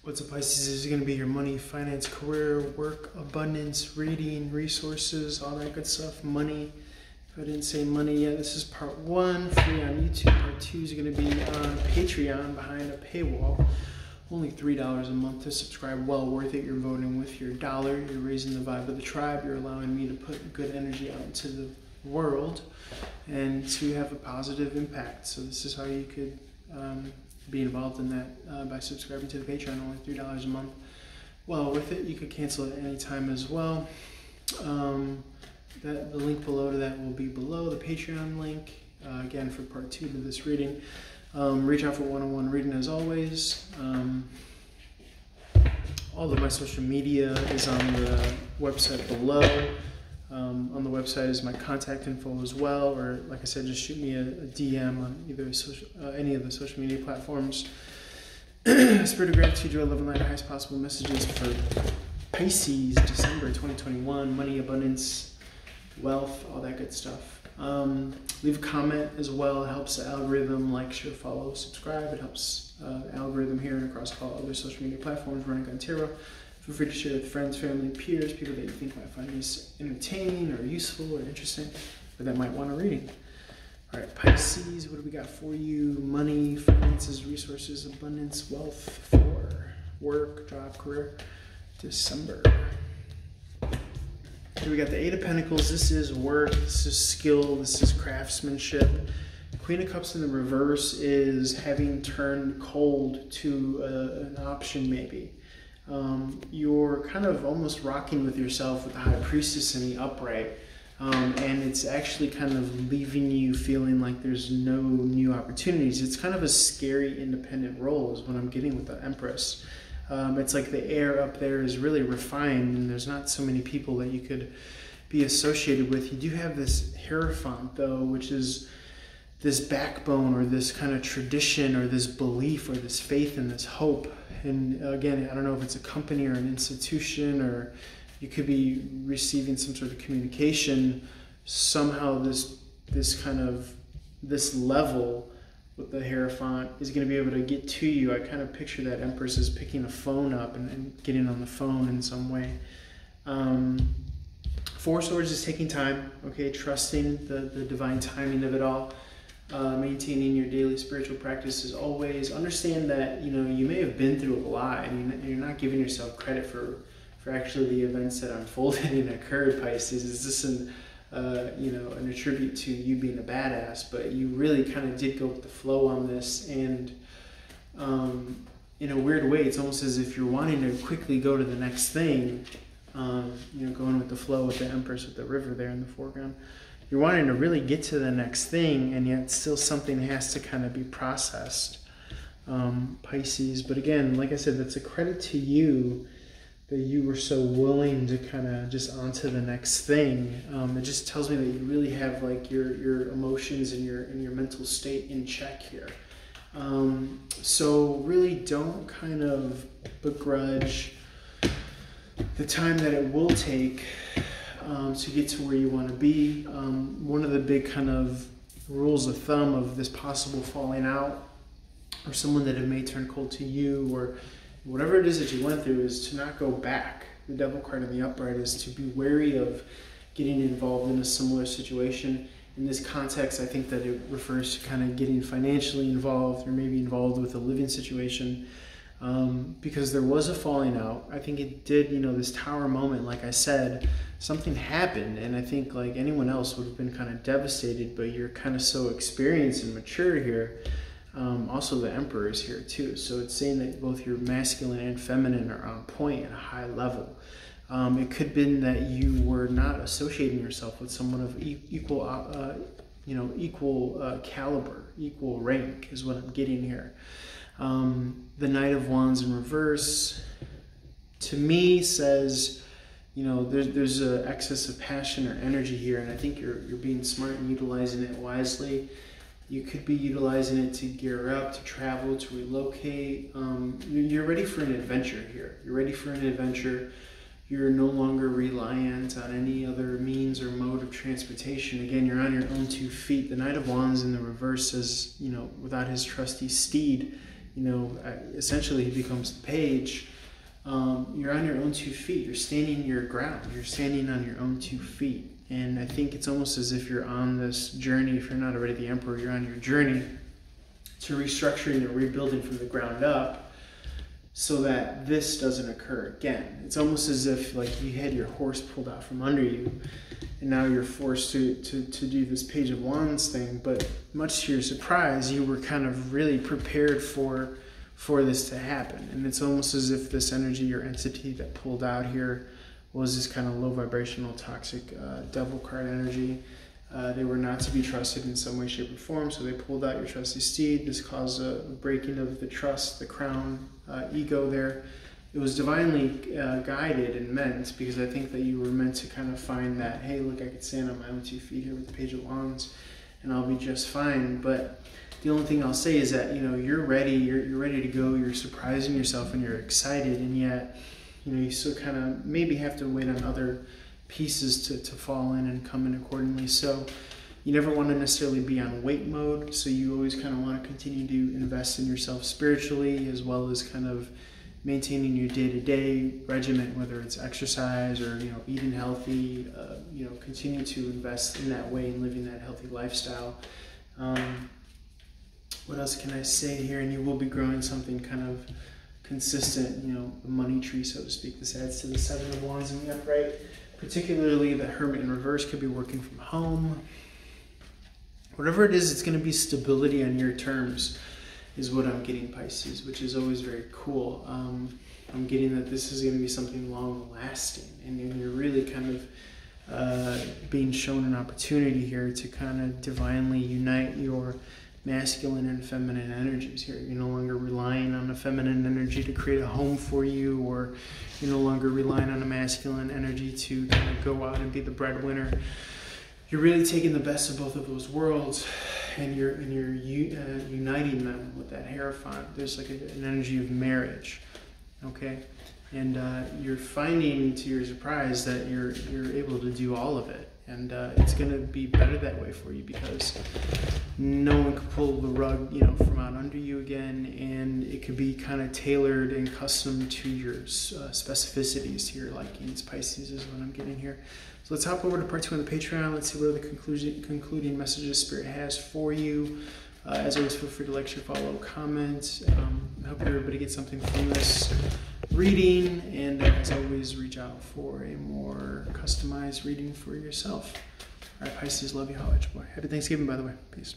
What's up, Pisces? This is going to be your money, finance, career, work, abundance, reading, resources, all that good stuff. Money. If I didn't say money yet, this is part 1, free on YouTube. Part 2 is going to be on Patreon behind a paywall. Only $3 a month to subscribe. Well worth it. You're voting with your dollar. You're raising the vibe of the tribe. You're allowing me to put good energy out into the world and to have a positive impact. So this is how you could be involved in that by subscribing to the Patreon. Only $3 a month. Well worth it. You could cancel at any time as well. The link below to that will be below the Patreon link. Again, for part 2 to this reading. Reach out for one-on-one reading as always. All of my social media is on the website below. On the website is my contact info as well, or like I said, just shoot me a DM on either any of the social media platforms. Spirit of gratitude, joy, love, and light. Highest possible messages for Pisces, December 2021. Money, abundance, wealth, all that good stuff. Leave a comment as well. It helps the algorithm. Like, share, follow, subscribe. It helps the algorithm here and across all other social media platforms. Running on Tarot. Feel free to share with friends, family, peers, people that you think might find this entertaining or useful or interesting, or that might want a reading. All right, Pisces, what do we got for you? Money, finances, resources, abundance, wealth, for work, job, career, December. Here we got the 8 of Pentacles. This is work, this is skill, this is craftsmanship. Queen of Cups in the reverse is having turned cold to an option maybe. You're kind of almost rocking with yourself with the High Priestess in the upright. And it's actually kind of leaving you feeling like there's no new opportunities. It's kind of a scary independent role is what I'm getting with the Empress. It's like the air up there is really refined and there's not so many people that you could be associated with. You do have this Hierophant though, which is this backbone or this kind of tradition or this belief or this faith and this hope. And again, I don't know if it's a company or an institution, or you could be receiving some sort of communication. Somehow this level with the Hierophant is going to be able to get to you. I kind of picture that Empress as picking a phone up and getting on the phone in some way. 4 Swords is taking time, okay, trusting the divine timing of it all. Maintaining your daily spiritual practice as always. Understand that you may have been through a lot and you're not giving yourself credit for actually the events that unfolded and occurred, Pisces. Is this an attribute to you being a badass? But you really kind of did go with the flow on this, and in a weird way it's almost as if you're wanting to quickly go to the next thing. Going with the flow with the Empress with the river there in the foreground. You're wanting to really get to the next thing, and yet still something has to kind of be processed, Pisces. But again, like I said, that's a credit to you that you were so willing to kind of just onto the next thing. It just tells me that you really have like your emotions and your mental state in check here. So really don't kind of begrudge the time that it will take to get to where you want to be. One of the big kind of rules of thumb of this possible falling out, or someone that it may turn cold to you, or whatever it is that you went through, is to not go back. The Devil card in the upright is to be wary of getting involved in a similar situation. In this context, I think that it refers to kind of getting financially involved or maybe involved with a living situation. Because there was a falling out. I think it did, this Tower moment, like I said, something happened, and I think like anyone else would have been kind of devastated, but you're kind of so experienced and mature here. Also the Emperor is here too, so it's saying that both your masculine and feminine are on point at a high level. It could have been that you were not associating yourself with someone of equal caliber, equal rank is what I'm getting here. The Knight of Wands in reverse, to me, says, there's an excess of passion or energy here, and I think you're being smart and utilizing it wisely. You could be utilizing it to gear up, to travel, to relocate. You're ready for an adventure here. You're ready for an adventure. You're no longer reliant on any other means or mode of transportation. Again, you're on your own 2 feet. The Knight of Wands in the reverse says, without his trusty steed, essentially he becomes the page. You're on your own 2 feet. You're standing your ground. You're standing on your own 2 feet. And I think it's almost as if you're on this journey. If you're not already the emperor, you're on your journey to restructuring and rebuilding from the ground up so that this doesn't occur again. It's almost as if like you had your horse pulled out from under you and now you're forced to do this Page of Wands thing. But much to your surprise, you were kind of really prepared for this to happen. And it's almost as if this energy or entity that pulled out here was this kind of low vibrational toxic devil card energy. They were not to be trusted in some way, shape, or form, so they pulled out your trusty steed. This caused a breaking of the trust, the crown, ego there. It was divinely guided and meant, because I think that you were meant to kind of find that, hey, look, I could stand on my own 2 feet here with the Page of Wands, and I'll be just fine. But the only thing I'll say is that, you're ready, you're ready to go, you're surprising yourself, and you're excited, and yet, you still kind of maybe have to wait on other pieces to fall in and come in accordingly. So you never want to necessarily be on wait mode, so you always kind of want to continue to invest in yourself spiritually, as well as kind of maintaining your day-to-day regimen, whether it's exercise or eating healthy. Continue to invest in that way and living that healthy lifestyle. What else can I say here? And you will be growing something kind of consistent, a money tree, so to speak. This adds to the Seven of Wands in the upright. Particularly the Hermit in reverse could be working from home. Whatever it is, it's going to be stability on your terms is what I'm getting, Pisces, which is always very cool. I'm getting that this is going to be something long lasting, and you're really kind of being shown an opportunity here to kind of divinely unite your masculine and feminine energies here. You're no longer relying on a feminine energy to create a home for you, or you're no longer relying on a masculine energy to kind of go out and be the breadwinner. You're really taking the best of both of those worlds, and you're uniting them with that Hierophant. There's like an energy of marriage, okay? And you're finding, to your surprise, that you're able to do all of it. And it's going to be better that way for you, because no one can pull the rug, from out under you again, and it could be kind of tailored and custom to your specificities, to your likings. Pisces is what I'm getting here. So let's hop over to part 2 on the Patreon. Let's see what are the concluding messages Spirit has for you. As always, feel free to like, share, follow, comment. I hope everybody gets something from this reading, and as always, reach out for a more customized reading for yourself. All right, Pisces, love you, holla at your boy. Happy Thanksgiving, by the way. Peace.